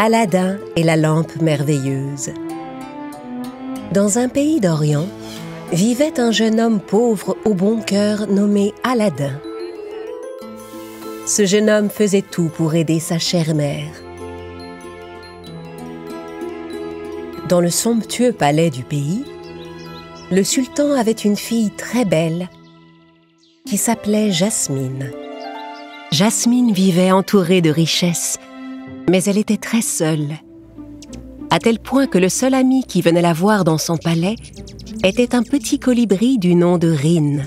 Aladin et la lampe merveilleuse. Dans un pays d'Orient, vivait un jeune homme pauvre au bon cœur nommé Aladin. Ce jeune homme faisait tout pour aider sa chère mère. Dans le somptueux palais du pays, le sultan avait une fille très belle qui s'appelait Jasmine. Jasmine vivait entourée de richesses, mais elle était très seule, à tel point que le seul ami qui venait la voir dans son palais était un petit colibri du nom de Rin.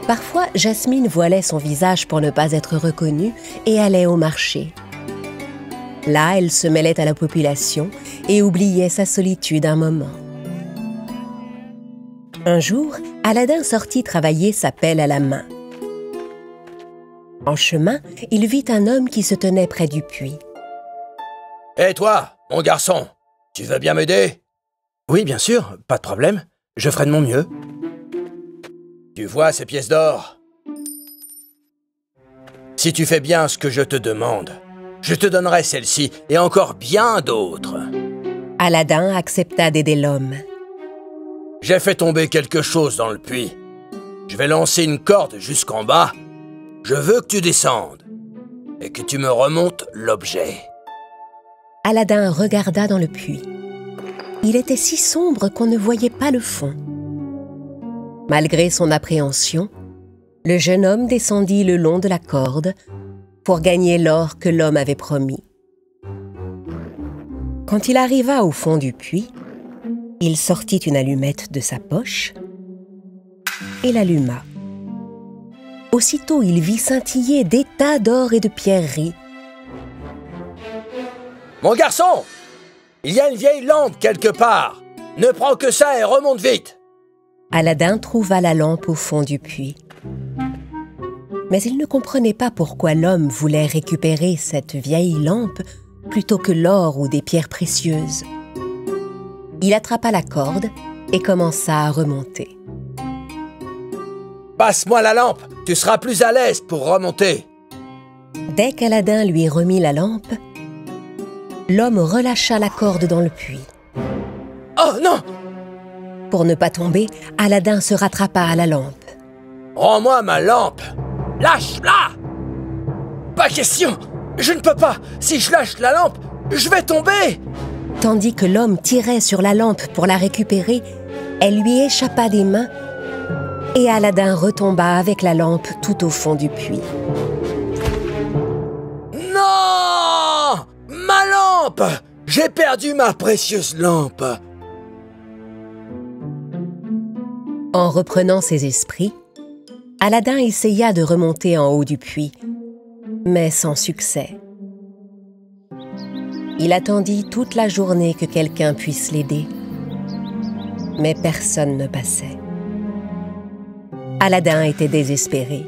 Parfois, Jasmine voilait son visage pour ne pas être reconnue et allait au marché. Là, elle se mêlait à la population et oubliait sa solitude un moment. Un jour, Aladin sortit travailler sa pelle à la main. En chemin, il vit un homme qui se tenait près du puits. « Hé toi, mon garçon, tu veux bien m'aider ?»« Oui, bien sûr, pas de problème. Je ferai de mon mieux. »« Tu vois ces pièces d'or ? Si tu fais bien ce que je te demande, je te donnerai celle-ci et encore bien d'autres. » Aladin accepta d'aider l'homme. « J'ai fait tomber quelque chose dans le puits. Je vais lancer une corde jusqu'en bas. Je veux que tu descendes et que tu me remontes l'objet. » Aladin regarda dans le puits. Il était si sombre qu'on ne voyait pas le fond. Malgré son appréhension, le jeune homme descendit le long de la corde pour gagner l'or que l'homme avait promis. Quand il arriva au fond du puits, il sortit une allumette de sa poche et l'alluma. Aussitôt, il vit scintiller des tas d'or et de pierreries. « Mon garçon, il y a une vieille lampe quelque part. Ne prends que ça et remonte vite. » Aladin trouva la lampe au fond du puits. Mais il ne comprenait pas pourquoi l'homme voulait récupérer cette vieille lampe plutôt que l'or ou des pierres précieuses. Il attrapa la corde et commença à remonter. « Passe-moi la lampe, tu seras plus à l'aise pour remonter. » Dès qu'Aladin lui remit la lampe, l'homme relâcha la corde dans le puits. « Oh non !» Pour ne pas tomber, Aladin se rattrapa à la lampe. « Rends-moi ma lampe! Lâche-la !»« Pas question! Je ne peux pas! Si je lâche la lampe, je vais tomber !» Tandis que l'homme tirait sur la lampe pour la récupérer, elle lui échappa des mains et Aladin retomba avec la lampe tout au fond du puits. « Non! Ma lampe! J'ai perdu ma précieuse lampe !» En reprenant ses esprits, Aladin essaya de remonter en haut du puits, mais sans succès. Il attendit toute la journée que quelqu'un puisse l'aider, mais personne ne passait. Aladin était désespéré.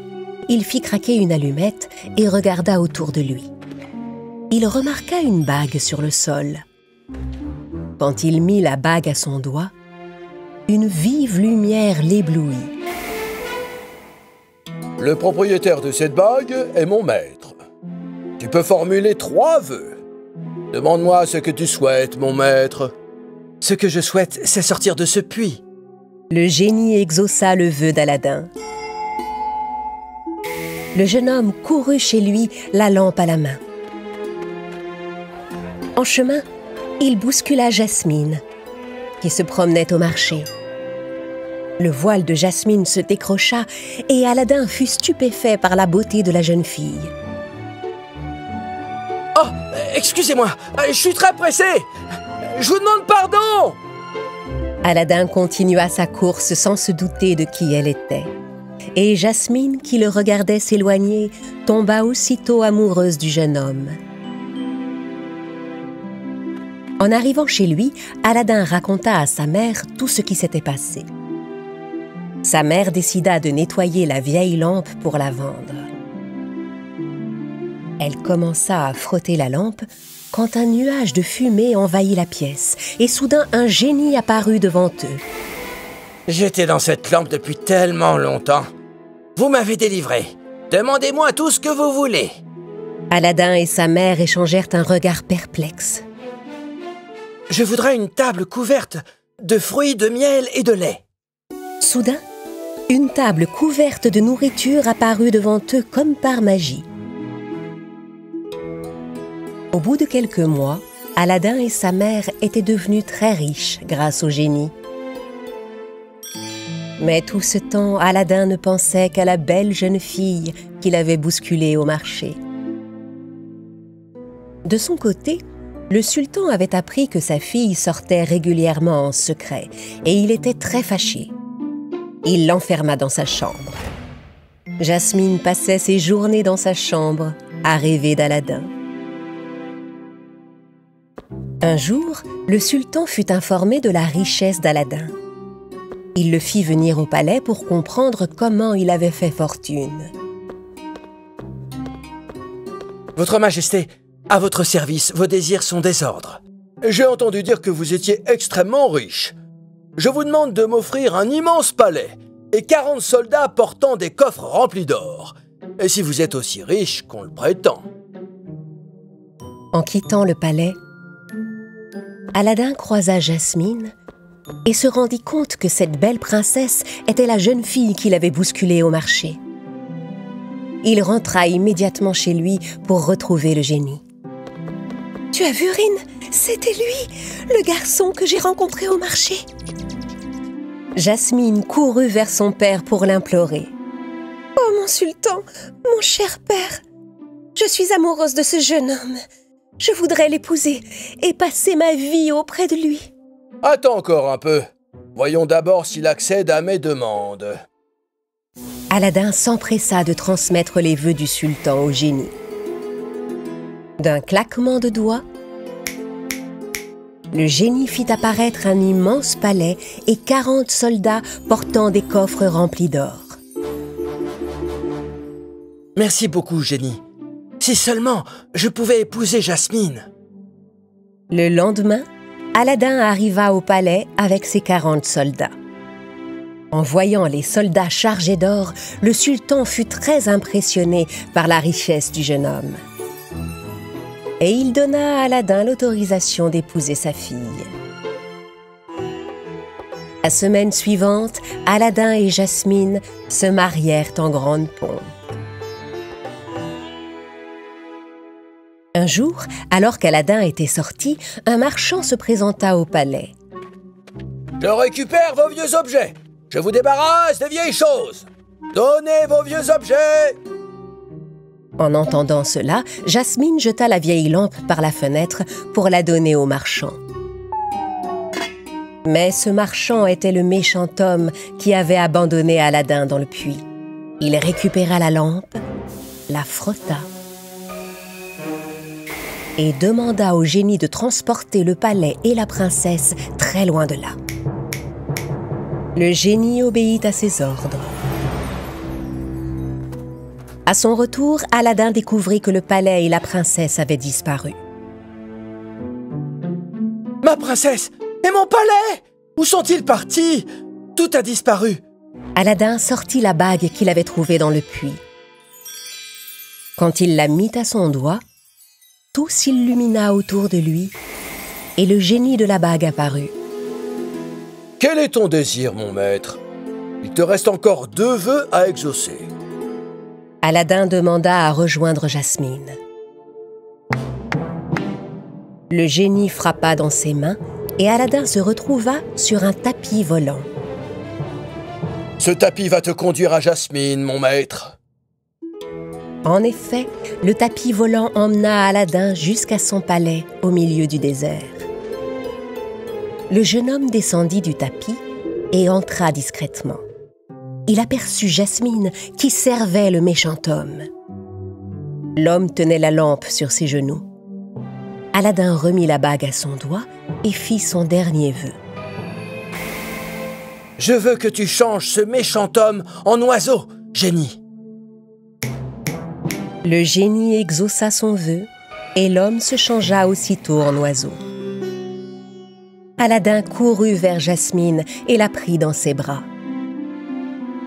Il fit craquer une allumette et regarda autour de lui. Il remarqua une bague sur le sol. Quand il mit la bague à son doigt, une vive lumière l'éblouit. « Le propriétaire de cette bague est mon maître. Tu peux formuler 3 vœux. Demande-moi ce que tu souhaites, mon maître. » « Ce que je souhaite, c'est sortir de ce puits. » Le génie exauça le vœu d'Aladin. Le jeune homme courut chez lui, la lampe à la main. En chemin, il bouscula Jasmine, qui se promenait au marché. Le voile de Jasmine se décrocha et Aladin fut stupéfait par la beauté de la jeune fille. « Oh, excusez-moi, je suis très pressé. Je vous demande pardon !» Aladin continua sa course sans se douter de qui elle était. Et Jasmine, qui le regardait s'éloigner, tomba aussitôt amoureuse du jeune homme. En arrivant chez lui, Aladin raconta à sa mère tout ce qui s'était passé. Sa mère décida de nettoyer la vieille lampe pour la vendre. Elle commença à frotter la lampe quand un nuage de fumée envahit la pièce et soudain un génie apparut devant eux. « J'étais dans cette lampe depuis tellement longtemps. Vous m'avez délivré. Demandez-moi tout ce que vous voulez. » Aladin et sa mère échangèrent un regard perplexe. « Je voudrais une table couverte de fruits, de miel et de lait. » Soudain, une table couverte de nourriture apparut devant eux comme par magie. Au bout de quelques mois, Aladin et sa mère étaient devenus très riches grâce au génie. Mais tout ce temps, Aladin ne pensait qu'à la belle jeune fille qu'il avait bousculée au marché. De son côté, le sultan avait appris que sa fille sortait régulièrement en secret et il était très fâché. Il l'enferma dans sa chambre. Jasmine passait ses journées dans sa chambre à rêver d'Aladin. Un jour, le sultan fut informé de la richesse d'Aladin. Il le fit venir au palais pour comprendre comment il avait fait fortune. « Votre Majesté, à votre service, vos désirs sont des ordres. » J'ai entendu dire que vous étiez extrêmement riche. Je vous demande de m'offrir un immense palais et 40 soldats portant des coffres remplis d'or. Et si vous êtes aussi riche qu'on le prétend. En quittant le palais, Aladin croisa Jasmine et se rendit compte que cette belle princesse était la jeune fille qu'il avait bousculée au marché. Il rentra immédiatement chez lui pour retrouver le génie. « Tu as vu, Rin? C'était lui, le garçon que j'ai rencontré au marché. » Jasmine courut vers son père pour l'implorer. « Oh mon sultan, mon cher père, je suis amoureuse de ce jeune homme. Je voudrais l'épouser et passer ma vie auprès de lui. » Attends encore un peu. Voyons d'abord s'il accède à mes demandes. Aladin s'empressa de transmettre les vœux du sultan au génie. D'un claquement de doigts, le génie fit apparaître un immense palais et 40 soldats portant des coffres remplis d'or. « Merci beaucoup, génie. Si seulement je pouvais épouser Jasmine. » Le lendemain, Aladin arriva au palais avec ses 40 soldats. En voyant les soldats chargés d'or, le sultan fut très impressionné par la richesse du jeune homme. Et il donna à Aladin l'autorisation d'épouser sa fille. La semaine suivante, Aladin et Jasmine se marièrent en grande pompe. Un jour, alors qu'Aladin était sorti, un marchand se présenta au palais. « Je récupère vos vieux objets. Je vous débarrasse des vieilles choses. Donnez vos vieux objets !» En entendant cela, Jasmine jeta la vieille lampe par la fenêtre pour la donner au marchand. Mais ce marchand était le méchant homme qui avait abandonné Aladin dans le puits. Il récupéra la lampe, la frotta et demanda au génie de transporter le palais et la princesse très loin de là. Le génie obéit à ses ordres. À son retour, Aladin découvrit que le palais et la princesse avaient disparu. « Ma princesse et mon palais! Où sont-ils partis? Tout a disparu. » Aladin sortit la bague qu'il avait trouvée dans le puits. Quand il la mit à son doigt, tout s'illumina autour de lui et le génie de la bague apparut. « Quel est ton désir, mon maître? Il te reste encore 2 vœux à exaucer. » Aladin demanda à rejoindre Jasmine. Le génie frappa dans ses mains et Aladin se retrouva sur un tapis volant. « Ce tapis va te conduire à Jasmine, mon maître. » En effet, le tapis volant emmena Aladin jusqu'à son palais au milieu du désert. Le jeune homme descendit du tapis et entra discrètement. Il aperçut Jasmine qui servait le méchant homme. L'homme tenait la lampe sur ses genoux. Aladin remit la bague à son doigt et fit son dernier vœu. « Je veux que tu changes ce méchant homme en oiseau, génie. » Le génie exauça son vœu et l'homme se changea aussitôt en oiseau. Aladin courut vers Jasmine et la prit dans ses bras.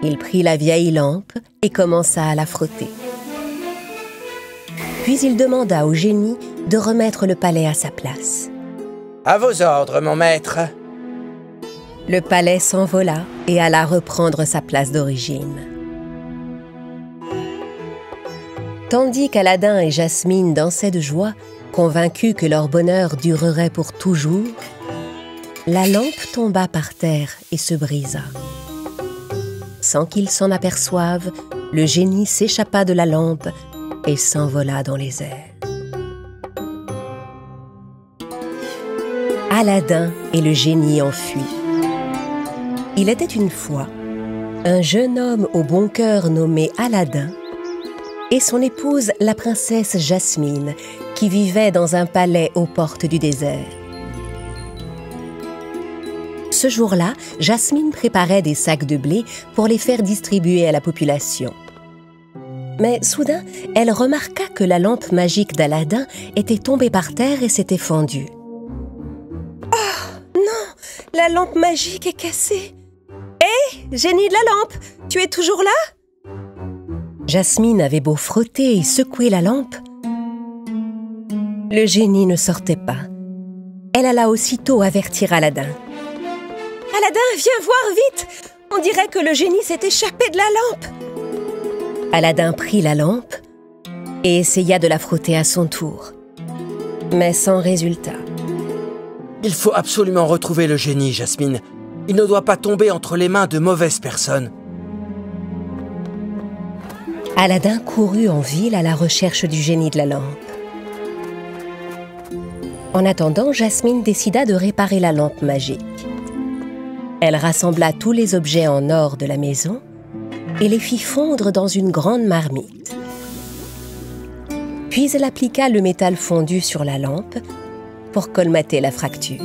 Il prit la vieille lampe et commença à la frotter. Puis il demanda au génie de remettre le palais à sa place. « À vos ordres, mon maître !» Le palais s'envola et alla reprendre sa place d'origine. Tandis qu'Aladin et Jasmine dansaient de joie, convaincus que leur bonheur durerait pour toujours, la lampe tomba par terre et se brisa. Sans qu'ils s'en aperçoivent, le génie s'échappa de la lampe et s'envola dans les airs. Aladin et le génie enfuient. Il était une fois un jeune homme au bon cœur nommé Aladin et son épouse, la princesse Jasmine, qui vivait dans un palais aux portes du désert. Ce jour-là, Jasmine préparait des sacs de blé pour les faire distribuer à la population. Mais soudain, elle remarqua que la lampe magique d'Aladin était tombée par terre et s'était fendue. « Oh non, la lampe magique est cassée !»« Hé, génie de la lampe, tu es toujours là ?» Jasmine avait beau frotter et secouer la lampe, le génie ne sortait pas. Elle alla aussitôt avertir Aladin. « Aladin, viens voir vite! On dirait que le génie s'est échappé de la lampe !» Aladin prit la lampe et essaya de la frotter à son tour, mais sans résultat. « Il faut absolument retrouver le génie, Jasmine. Il ne doit pas tomber entre les mains de mauvaises personnes. » Aladin courut en ville à la recherche du génie de la lampe. En attendant, Jasmine décida de réparer la lampe magique. Elle rassembla tous les objets en or de la maison et les fit fondre dans une grande marmite. Puis elle appliqua le métal fondu sur la lampe pour colmater la fracture.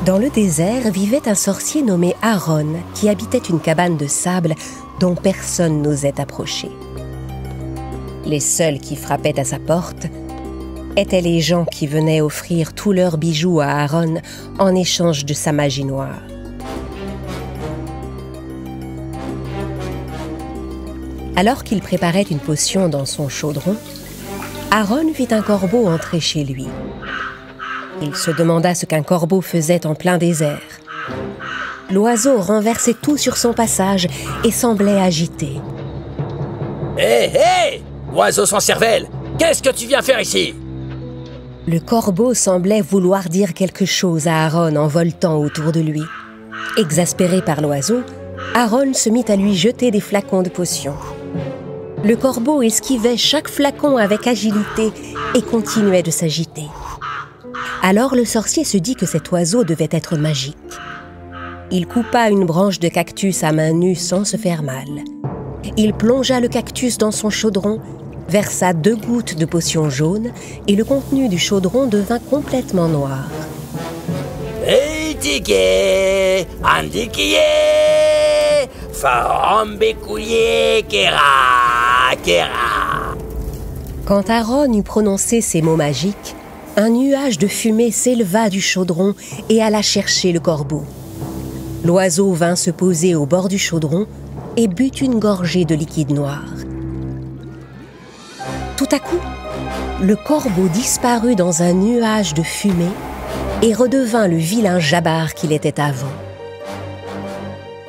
Dans le désert vivait un sorcier nommé Aaron qui habitait une cabane de sable dont personne n'osait approcher. Les seuls qui frappaient à sa porte étaient les gens qui venaient offrir tous leurs bijoux à Aaron en échange de sa magie noire. Alors qu'il préparait une potion dans son chaudron, Aaron vit un corbeau entrer chez lui. Il se demanda ce qu'un corbeau faisait en plein désert. L'oiseau renversait tout sur son passage et semblait agité. « Hé, hé! Oiseau sans cervelle! Qu'est-ce que tu viens faire ici ?» Le corbeau semblait vouloir dire quelque chose à Aaron en voltant autour de lui. Exaspéré par l'oiseau, Aaron se mit à lui jeter des flacons de potions. Le corbeau esquivait chaque flacon avec agilité et continuait de s'agiter. Alors le sorcier se dit que cet oiseau devait être magique. Il coupa une branche de cactus à main nue sans se faire mal. Il plongea le cactus dans son chaudron, versa 2 gouttes de potion jaune et le contenu du chaudron devint complètement noir. Eitike, andikie, farambekouye, kera, kera. Quand Aaron eut prononcé ces mots magiques, un nuage de fumée s'éleva du chaudron et alla chercher le corbeau. L'oiseau vint se poser au bord du chaudron et but une gorgée de liquide noir. Tout à coup, le corbeau disparut dans un nuage de fumée et redevint le vilain Jabbar qu'il était avant.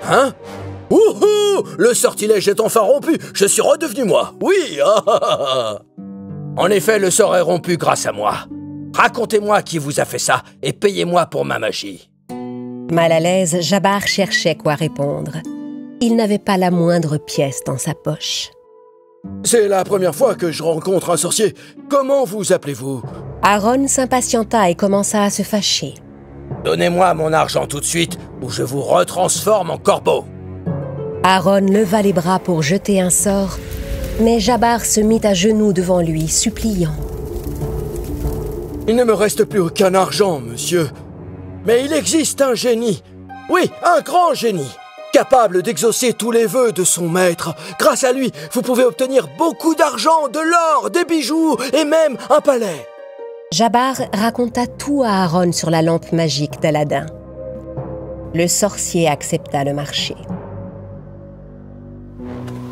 Hein? Ouhou! Le sortilège est enfin rompu! Je suis redevenu moi! Oui! En effet, le sort est rompu grâce à moi. Racontez-moi qui vous a fait ça et payez-moi pour ma magie. Mal à l'aise, Jabbar cherchait quoi répondre. Il n'avait pas la moindre pièce dans sa poche. C'est la première fois que je rencontre un sorcier. Comment vous appelez-vous? Aaron s'impatienta et commença à se fâcher. Donnez-moi mon argent tout de suite ou je vous retransforme en corbeau. Aaron leva les bras pour jeter un sort, mais Jabbar se mit à genoux devant lui, suppliant. Il ne me reste plus aucun argent, monsieur. Mais il existe un génie. Oui, un grand génie. Capable d'exaucer tous les vœux de son maître. Grâce à lui, vous pouvez obtenir beaucoup d'argent, de l'or, des bijoux et même un palais. Jabbar raconta tout à Aaron sur la lampe magique d'Aladin. Le sorcier accepta le marché.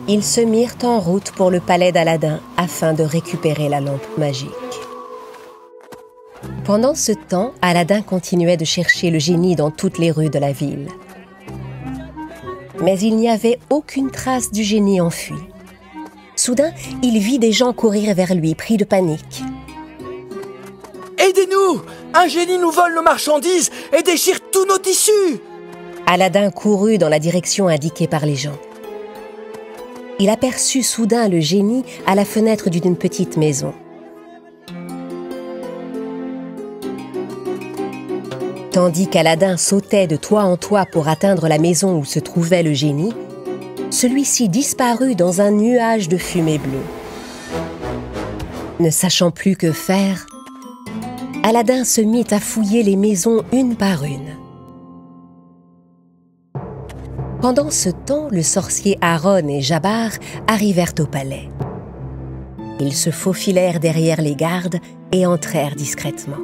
Ils se mirent en route pour le palais d'Aladin afin de récupérer la lampe magique. Pendant ce temps, Aladin continuait de chercher le génie dans toutes les rues de la ville. Mais il n'y avait aucune trace du génie enfui. Soudain, il vit des gens courir vers lui, pris de panique. « Aidez-nous! Un génie nous vole nos marchandises et déchire tous nos tissus !» Aladin courut dans la direction indiquée par les gens. Il aperçut soudain le génie à la fenêtre d'une petite maison. Tandis qu'Aladin sautait de toit en toit pour atteindre la maison où se trouvait le génie, celui-ci disparut dans un nuage de fumée bleue. Ne sachant plus que faire, Aladin se mit à fouiller les maisons une par une. Pendant ce temps, le sorcier Aaron et Jabbar arrivèrent au palais. Ils se faufilèrent derrière les gardes et entrèrent discrètement.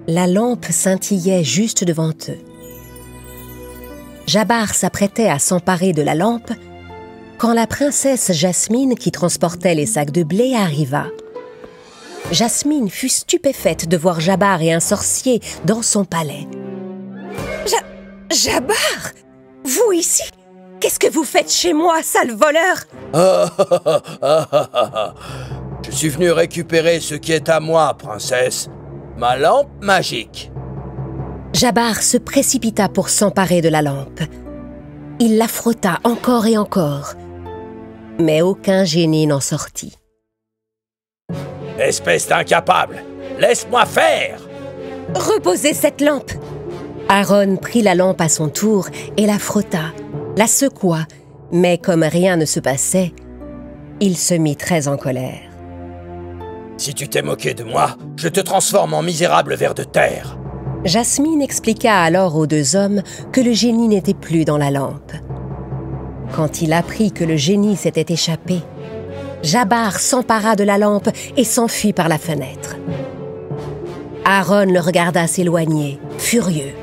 La lampe scintillait juste devant eux. Jabbar s'apprêtait à s'emparer de la lampe quand la princesse Jasmine, qui transportait les sacs de blé, arriva. Jasmine fut stupéfaite de voir Jabbar et un sorcier dans son palais. Jabbar, vous ici? Qu'est-ce que vous faites chez moi, sale voleur? Je suis venu récupérer ce qui est à moi, princesse. Ma lampe magique. Jabbar se précipita pour s'emparer de la lampe. Il la frotta encore et encore, mais aucun génie n'en sortit. Espèce d'incapable, laisse-moi faire! Reposez cette lampe! Aaron prit la lampe à son tour et la frotta, la secoua, mais comme rien ne se passait, il se mit très en colère. Si tu t'es moqué de moi, je te transforme en misérable ver de terre. Jasmine expliqua alors aux deux hommes que le génie n'était plus dans la lampe. Quand il apprit que le génie s'était échappé, Jabbar s'empara de la lampe et s'enfuit par la fenêtre. Aaron le regarda s'éloigner, furieux.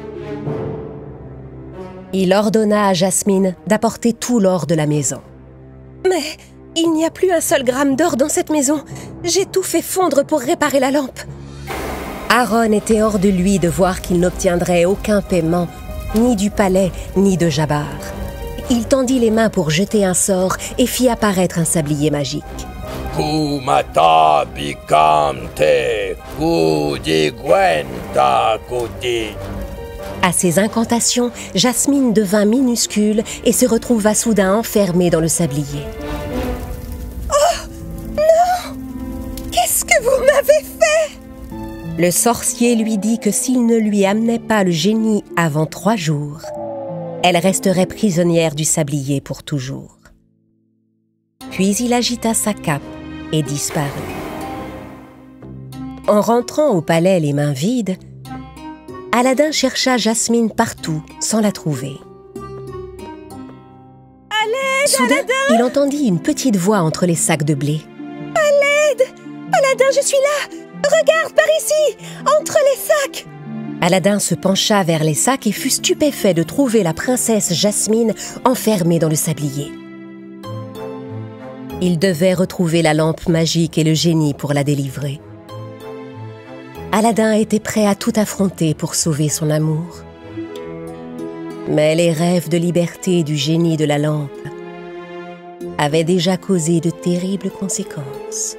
Il ordonna à Jasmine d'apporter tout l'or de la maison. « Mais il n'y a plus un seul gramme d'or dans cette maison. J'ai tout fait fondre pour réparer la lampe. » Aaron était hors de lui de voir qu'il n'obtiendrait aucun paiement, ni du palais, ni de Jabbar. Il tendit les mains pour jeter un sort et fit apparaître un sablier magique. Kumata bicante, kudigwenta kuti. À ces incantations, Jasmine devint minuscule et se retrouva soudain enfermée dans le sablier. « Oh non! Qu'est-ce que vous m'avez fait ?» Le sorcier lui dit que s'il ne lui amenait pas le génie avant 3 jours, elle resterait prisonnière du sablier pour toujours. Puis il agita sa cape et disparut. En rentrant au palais les mains vides, Aladin chercha Jasmine partout sans la trouver. À l'aide, soudain, Aladin! Il entendit une petite voix entre les sacs de blé. À l'aide! Aladin, je suis là! Regarde par ici! Entre les sacs! Aladin se pencha vers les sacs et fut stupéfait de trouver la princesse Jasmine enfermée dans le sablier. Il devait retrouver la lampe magique et le génie pour la délivrer. Aladin était prêt à tout affronter pour sauver son amour. Mais les rêves de liberté du génie de la lampe avaient déjà causé de terribles conséquences.